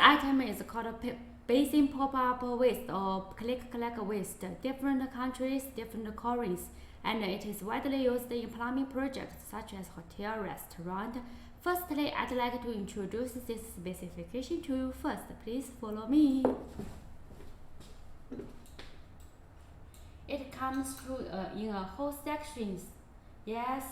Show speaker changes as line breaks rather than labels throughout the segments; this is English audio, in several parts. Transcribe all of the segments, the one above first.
item is called a Basin pop-up waste or click waste. Different countries, different callings, and it is widely used in plumbing projects such as hotel, restaurant. Firstly, I'd like to introduce this specification to you first. Please follow me. It comes in a whole sections. Yes,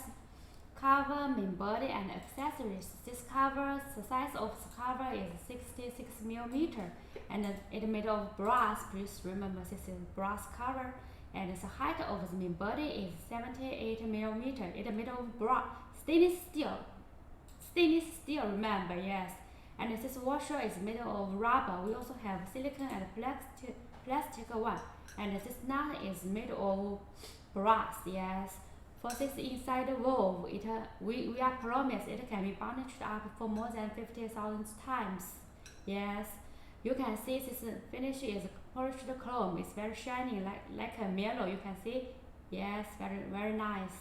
cover, main body, and accessories. This cover, the size of the cover is 66 millimeter, and it made of brass. Please remember this is brass cover, and the height of the main body is 78 millimeter. It made of brass, stainless steel. Remember, yes. And this washer is made of rubber. We also have silicone and plastic one, and this nut is made of brass. Yes. For this inside valve, we are promised it can be burnished up for more than 50,000 times. Yes, you can see this finish is polished chrome. It's very shiny, like a mirror. You can see. Yes, very nice.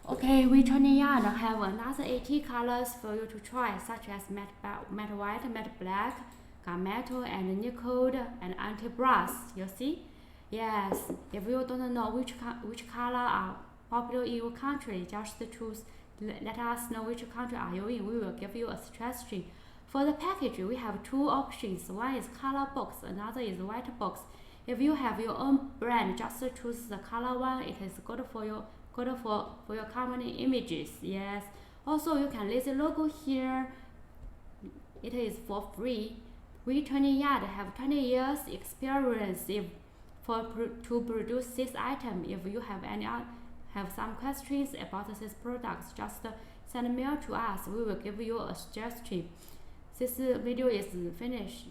Okay, we turning yard have another 80 colors for you to try, such as matte white, matte black, gunmetal, and nickel, and anti-brass. You see? Yes, if you don't know which color are popular in your country, just choose. Let us know which country are you in. We will give you a suggestion. For the package, we have two options. One is color box, another is white box. If you have your own brand, just choose the color one. It is good for your company images. Yes. Also, you can list the logo here. It is for free. We Turning Yard have 20 years experience to produce this item. If you have some questions about this product, just send a mail to us. We will give you a suggestion. This video is finished.